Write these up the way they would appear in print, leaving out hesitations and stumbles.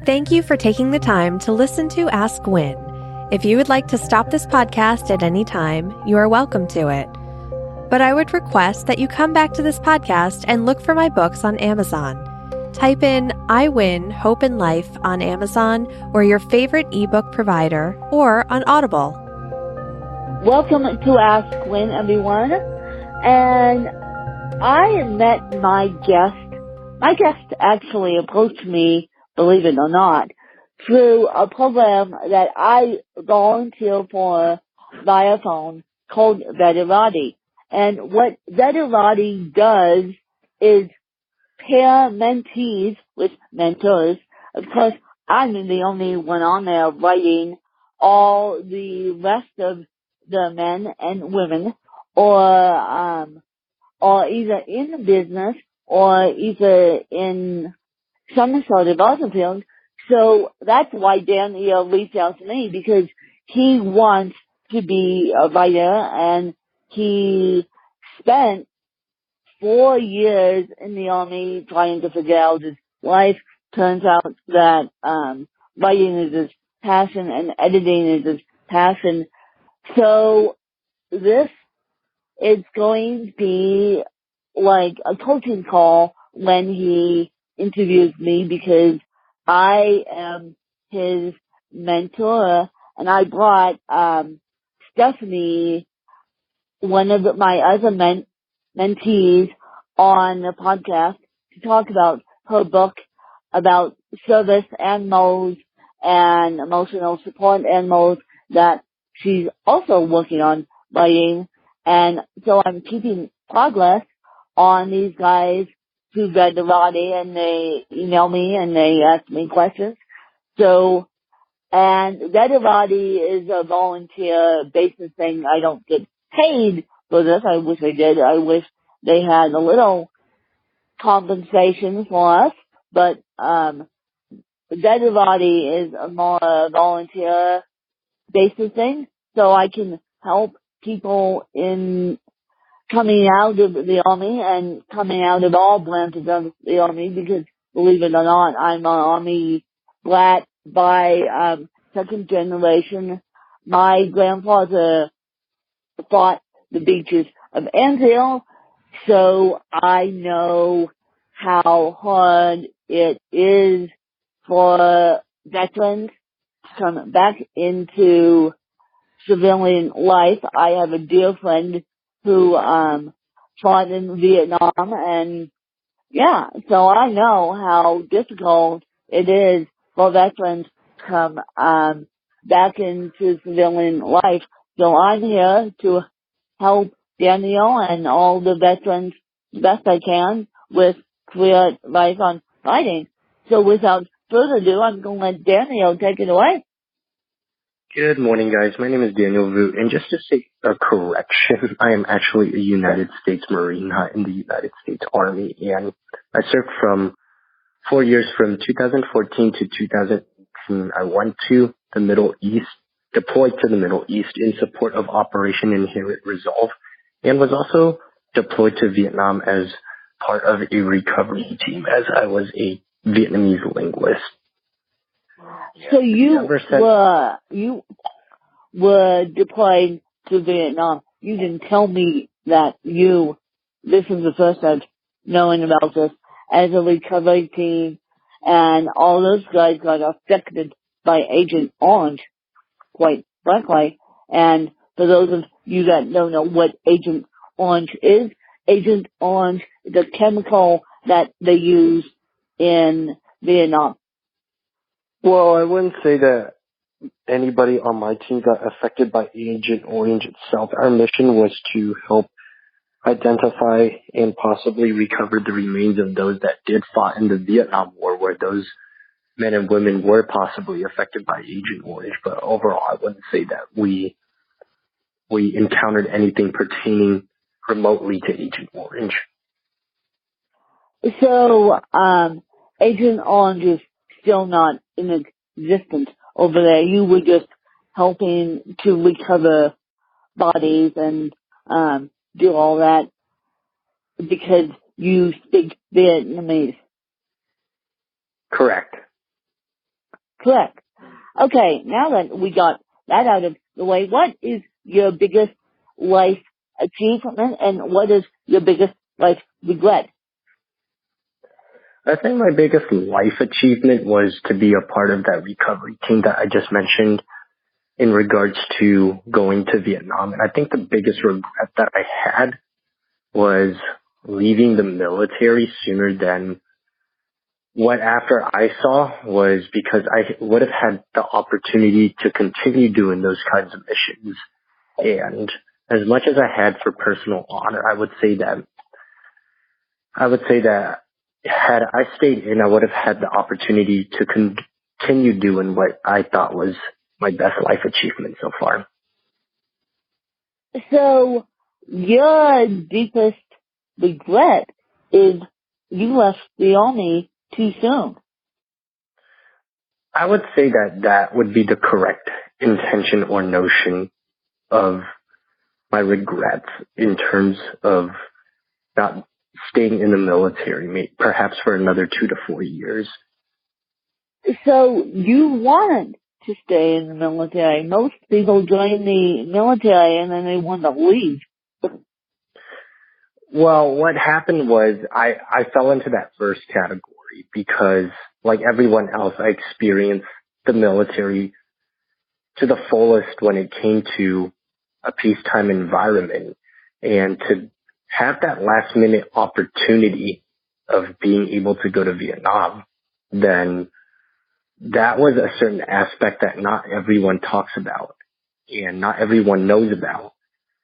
Thank you for taking the time to listen to Ask Win. If you would like to stop this podcast at any time, you are welcome to it. But I would request that you come back to this podcast and look for my books on Amazon. Type in I Win, Hope in Life on Amazon or your favorite ebook provider or on Audible. Welcome to Ask Win, everyone. And I met my guest. My guest actually approached me, believe it or not, through a program that I volunteer for via phone called Veterati. And what Veterati does is pair mentees with mentors. Of course, I'm the only one on there writing. All the rest of the men and women or either in business or either in some sort of other field. So that's why Daniel reached out to me, because he wants to be a writer, and he spent 4 years in the Army trying to figure out his life. Turns out that writing is his passion and editing is his passion. So this is going to be like a coaching call when he interviews me, because I am his mentor, and I brought Stephanie, one of my other mentees, on the podcast to talk about her book about service animals and emotional support animals that she's also working on writing. And so I'm keeping progress on these guys who read the Veterati, and they email me and they ask me questions. So, and Veterati is a volunteer basis thing. I don't get paid for this. I wish I did. I wish they had a little compensation for us, but Veterati is a more volunteer basis thing, so I can help people in coming out of the Army and coming out of all branches of the Army, because believe it or not, I'm an Army brat by second generation. My grandfather fought the beaches of Anfield, so I know how hard it is for veterans to come back into civilian life. I have a dear friend who fought in Vietnam, and yeah, so I know how difficult it is for veterans to come back into civilian life. So I'm here to help Daniel and all the veterans the best I can with career life on writing. So without further ado, I'm going to let Daniel take it away. Good morning, guys. My name is Daniel Vu, and just to say a correction, I am actually a United States Marine, not in the United States Army, and I served from 4 years from 2014 to 2018. I went to the Middle East, deployed to the Middle East in support of Operation Inherent Resolve, and was also deployed to Vietnam as part of a recovery team, as I was a Vietnamese linguist. So you were deployed to Vietnam. You didn't tell me that this is the first I've known about this, as a recovery team, and all those guys got affected by Agent Orange, quite frankly. And for those of you that don't know what Agent Orange is a chemical that they use in Vietnam. Well, I wouldn't say that anybody on my team got affected by Agent Orange itself. Our mission was to help identify and possibly recover the remains of those that did fight in the Vietnam War, where those men and women were possibly affected by Agent Orange. But overall, I wouldn't say that we encountered anything pertaining remotely to Agent Orange. So, Agent Orange is still not in existence over there. You were just helping to recover bodies and do all that because you speak Vietnamese. Correct. Correct. Okay, now that we got that out of the way, what is your biggest life achievement and what is your biggest life regret? I think my biggest life achievement was to be a part of that recovery team that I just mentioned in regards to going to Vietnam. And I think the biggest regret that I had was leaving the military sooner than what after I saw was, because I would have had the opportunity to continue doing those kinds of missions. And as much as I had for personal honor, I would say that had I stayed in, I would have had the opportunity to continue doing what I thought was my best life achievement so far. So your deepest regret is you left the Army too soon. I would say that would be the correct intention or notion of my regrets in terms of not staying in the military, perhaps for another 2 to 4 years. So you wanted to stay in the military. Most people join the military and then they want to leave. Well, what happened was I fell into that first category because, like everyone else, I experienced the military to the fullest when it came to a peacetime environment. And to have that last minute opportunity of being able to go to Vietnam, then that was a certain aspect that not everyone talks about and not everyone knows about.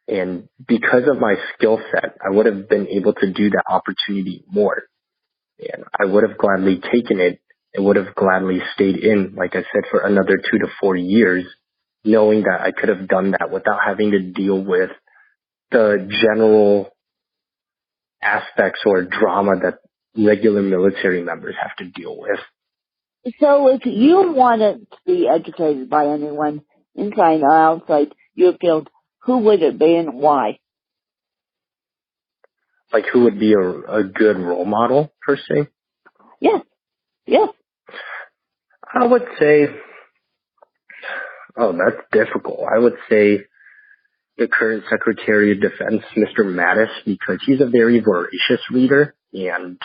And because of my skill set, I would have been able to do that opportunity more. And I would have gladly taken it and would have gladly stayed in, like I said, for another 2 to 4 years, knowing that I could have done that without having to deal with the general aspects or drama that regular military members have to deal with. So if you wanted to be educated by anyone inside or outside your field, who would it be and why? Like who would be a good role model, per se? Yes. Yes. I would say, that's difficult. I would say the current Secretary of Defense, Mr. Mattis, because he's a very voracious reader, and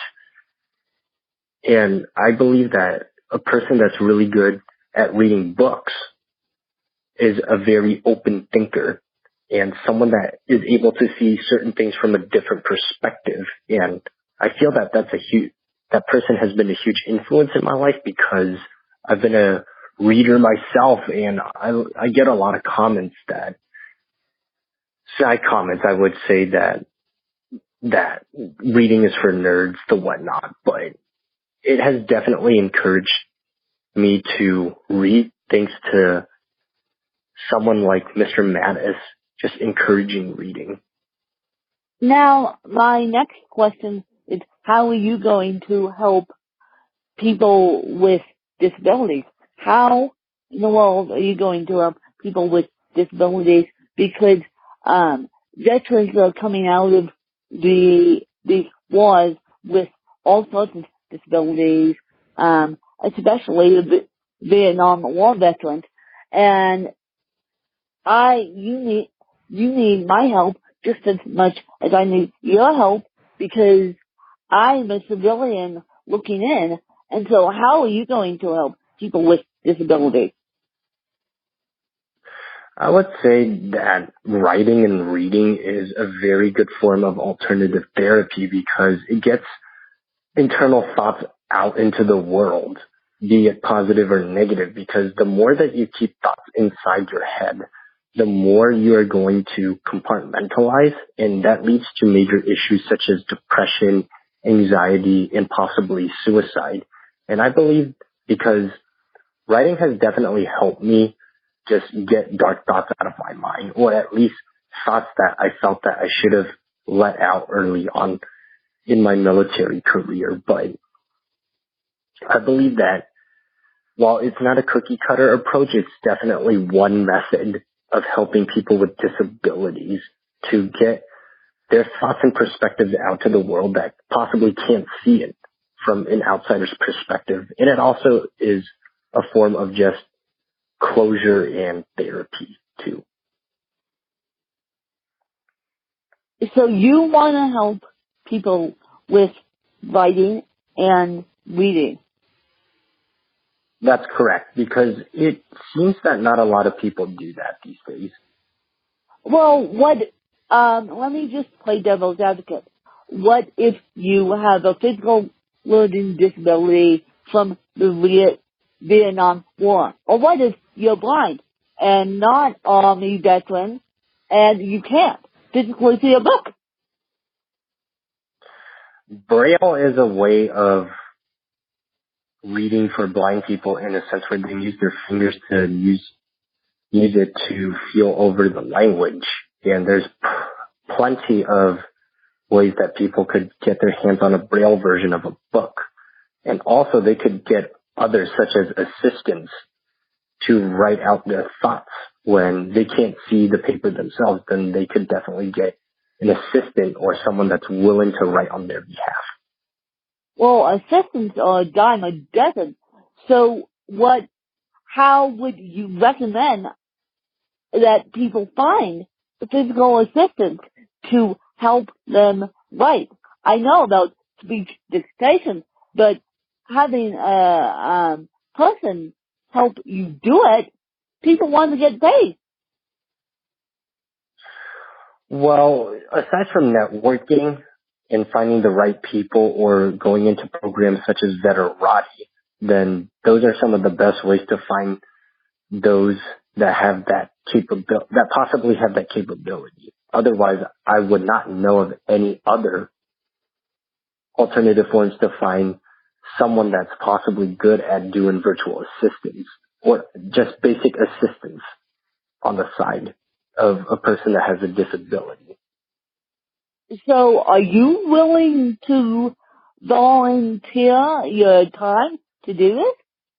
I believe that a person that's really good at reading books is a very open thinker and someone that is able to see certain things from a different perspective. And I feel that that person has been a huge influence in my life because I've been a reader myself, and I get a lot of comments I would say that reading is for nerds, the whatnot, but it has definitely encouraged me to read thanks to someone like Mr. Mattis just encouraging reading. Now, my next question is, how are you going to help people with disabilities? How in the world are you going to help people with disabilities? Because veterans are coming out of the wars with all sorts of disabilities, especially the Vietnam War veterans. And you need my help just as much as I need your help, because I'm a civilian looking in. And so how are you going to help people with disabilities? I would say that writing and reading is a very good form of alternative therapy because it gets internal thoughts out into the world, be it positive or negative, because the more that you keep thoughts inside your head, the more you are going to compartmentalize, and that leads to major issues such as depression, anxiety, and possibly suicide. And I believe because writing has definitely helped me just get dark thoughts out of my mind, or at least thoughts that I felt that I should have let out early on in my military career. But I believe that while it's not a cookie cutter approach, it's definitely one method of helping people with disabilities to get their thoughts and perspectives out to the world that possibly can't see it from an outsider's perspective. And it also is a form of just closure and therapy too. So you want to help people with writing and reading? That's correct, because it seems that not a lot of people do that these days. Well, let me just play devil's advocate. What if you have a physical learning disability from the Vietnam War? Or what if you're blind and not Army veteran and you can't physically see a book? Braille is a way of reading for blind people in a sense where they use their fingers to use it to feel over the language. And there's plenty of ways that people could get their hands on a Braille version of a book. And also they could get others such as assistants to write out their thoughts. When they can't see the paper themselves, then they could definitely get an assistant or someone that's willing to write on their behalf. Well, assistants are a dime a dozen. So how would you recommend that people find the physical assistants to help them write? I know about speech dictation, but having a person help you do it, people want to get paid. Well, aside from networking and finding the right people or going into programs such as Veterati, then those are some of the best ways to find those that have that that possibly have that capability. Otherwise, I would not know of any other alternative forms to find someone that's possibly good at doing virtual assistance or just basic assistance on the side of a person that has a disability. So are you willing to volunteer your time to do it?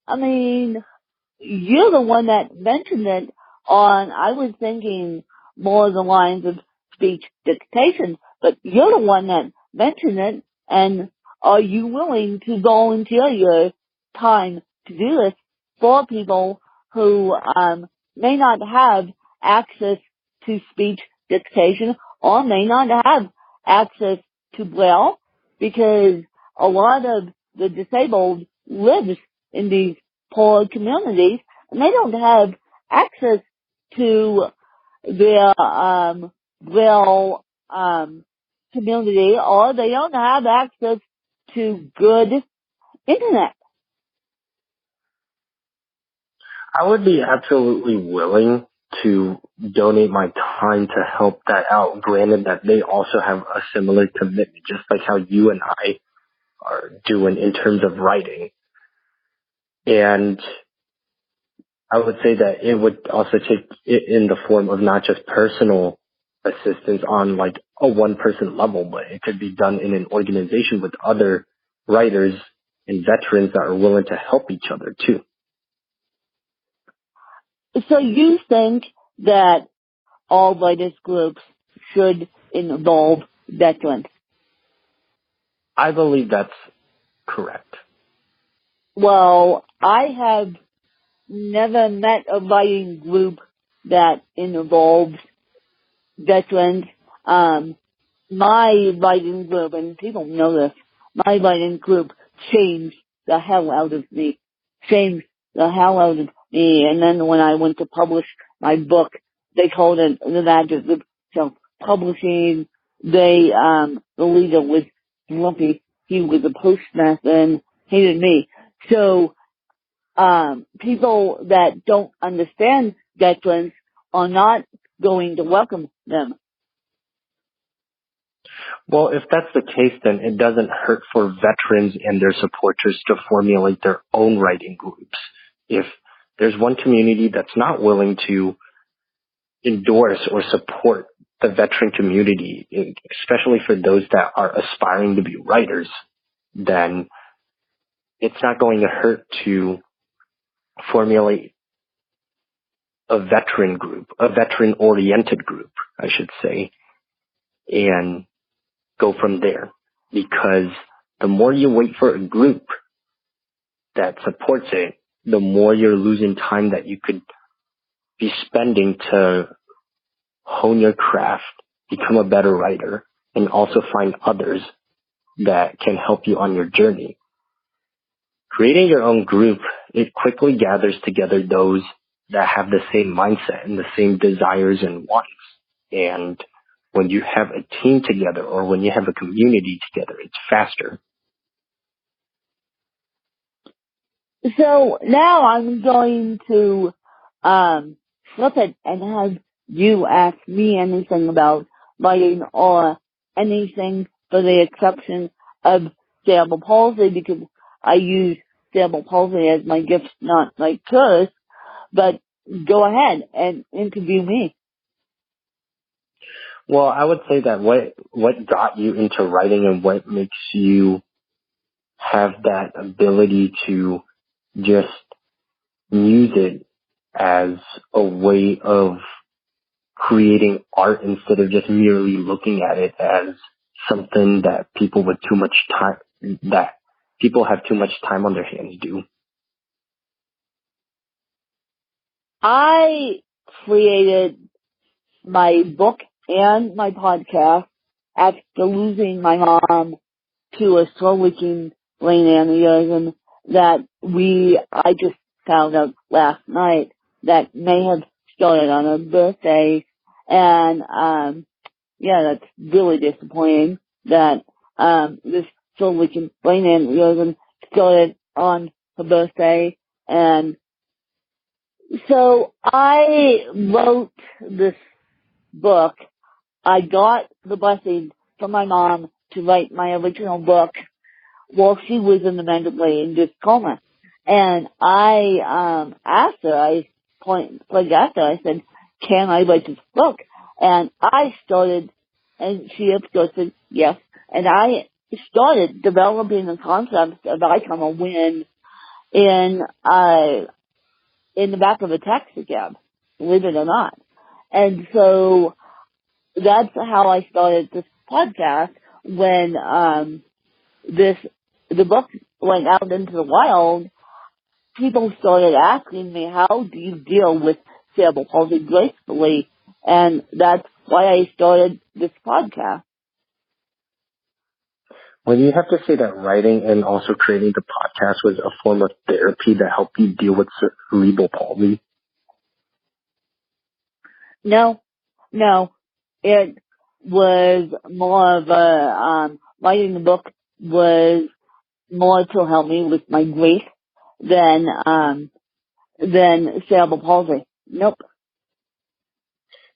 I mean, you're the one that mentioned it I was thinking more of the lines of speech dictation, but you're the one that mentioned it, and are you willing to volunteer your time to do this for people who may not have access to speech dictation or may not have access to Braille, because a lot of the disabled lives in these poor communities and they don't have access to their Braille community, or they don't have access to good internet. I would be absolutely willing to donate my time to help that out, granted that they also have a similar commitment, just like how you and I are doing in terms of writing. And I would say that it would also take it in the form of not just personal assistance on like a one-person level, but it could be done in an organization with other writers and veterans that are willing to help each other too. So you think that all writers groups should involve veterans? I believe that's correct. Well, I have never met a writing group that involves veterans. My writing group, and people know this, my writing group changed the hell out of me. Changed the hell out of me. And then when I went to publish my book, they called it the Magic of Self-Publishing. The leader was grumpy. He was a postmaster and hated me. So, people that don't understand veterans are not going to welcome them. Well, if that's the case, then it doesn't hurt for veterans and their supporters to formulate their own writing groups. If there's one community that's not willing to endorse or support the veteran community, especially for those that are aspiring to be writers, then it's not going to hurt to formulate a veteran group, a veteran-oriented group, I should say, and go from there. Because the more you wait for a group that supports it, the more you're losing time that you could be spending to hone your craft, become a better writer, and also find others that can help you on your journey. Creating your own group, it quickly gathers together those that have the same mindset and the same desires and wants. And when you have a team together or when you have a community together, it's faster. So now I'm going to flip it and have you ask me anything about writing or anything for the exception of cerebral palsy, because I use cerebral palsy as my gift, not my curse. But go ahead and interview me. Well, I would say that what got you into writing and what makes you have that ability to just use it as a way of creating art instead of just merely looking at it as something that people with too much time, that people have too much time on their hands do. I created my book and my podcast after losing my mom to a slow-leaking brain aneurysm that I just found out last night that may have started on her birthday. And, that's really disappointing that, this slow-leaking brain aneurysm started on her birthday. And so I wrote this book. I got the blessing from my mom to write my original book while she was in the mental coma. And I asked her, I said, can I write this book? And I started, and she of course said yes. And I started developing the concept of I Come a Win in the back of a taxi cab, believe it or not. And so that's how I started this podcast when the book went out into the wild. People started asking me, how do you deal with cerebral palsy gracefully? And that's why I started this podcast. Well, you have to say that writing and also creating the podcast was a form of therapy that helped you deal with cerebral palsy. No. It was more of writing the book was more to help me with my grief than cerebral palsy. Nope.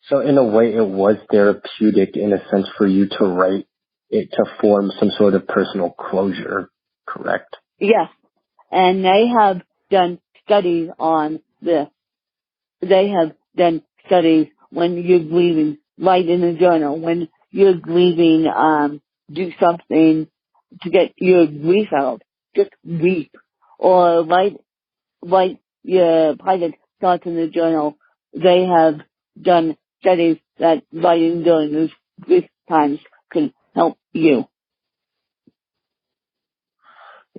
So in a way, it was therapeutic in a sense for you to write it to form some sort of personal closure, correct? Yes. And they have done studies on this. They have done studies when you're grieving, write in a journal. When you're grieving, do something to get your grief out. Just weep. Or write your private thoughts in the journal. They have done studies that writing during those grief times can help you.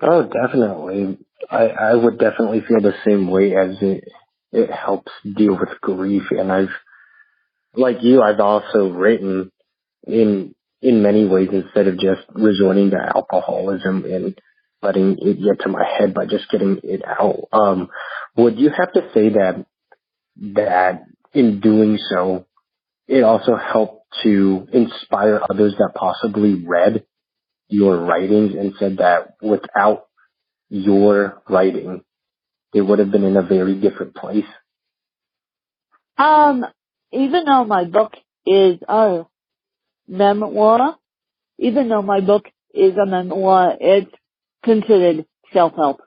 Oh, definitely. I would definitely feel the same way, as it helps deal with grief. And like you, I've also written in many ways instead of just resorting to alcoholism and letting it get to my head by just getting it out. Would you have to say that in doing so, it also helped to inspire others that possibly read your writings and said that without your writing, they would have been in a very different place? Even though my book is a memoir, it's considered self-help.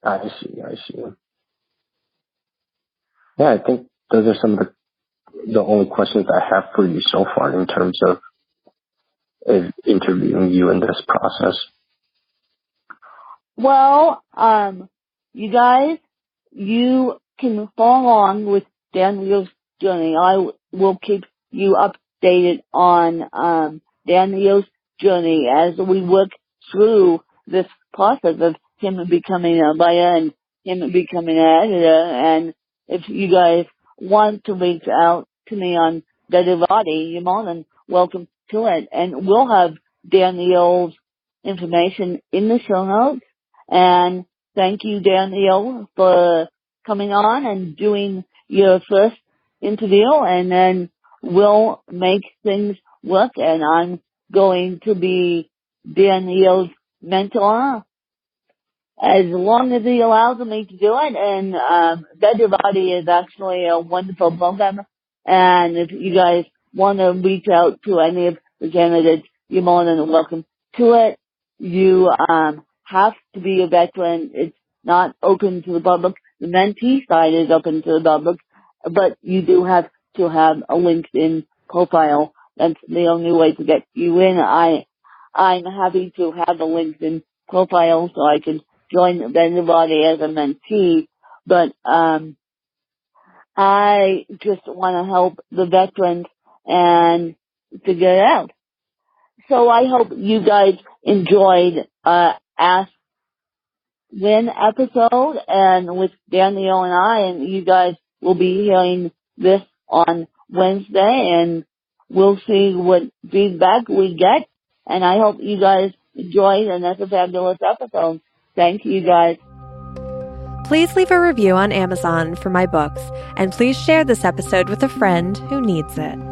I see. Yeah, I think those are some of the only questions I have for you so far in terms of interviewing you in this process. Well, you guys, you can follow along with Daniel's journey. I will keep you updated on Daniel's journey as we work through this process of him becoming a buyer and him becoming an editor. And if you guys want to reach out to me on Vedavati, you're more than welcome to it. And we'll have Danielle's information in the show notes. And thank you, Danielle, for coming on and doing your first interview. And then we'll make things work. And I'm going to be Danielle's mentor as long as he allows me to do it. And Vedavati is actually a wonderful program. And if you guys want to reach out to any of the candidates, you're more than welcome to it. You have to be a veteran. It's not open to the public. The mentee side is open to the public, but you do have to have a LinkedIn profile. That's the only way to get you in. I'm happy to have a LinkedIn profile so I can join Vedavati as a mentee, but I just want to help the veterans and figure it out. So I hope you guys enjoyed Ask Win episode and with Danielle and I, and you guys will be hearing this on Wednesday, and we'll see what feedback we get. And I hope you guys enjoyed, and that's a fabulous episode. Thank you, guys. Please leave a review on Amazon for my books, and please share this episode with a friend who needs it.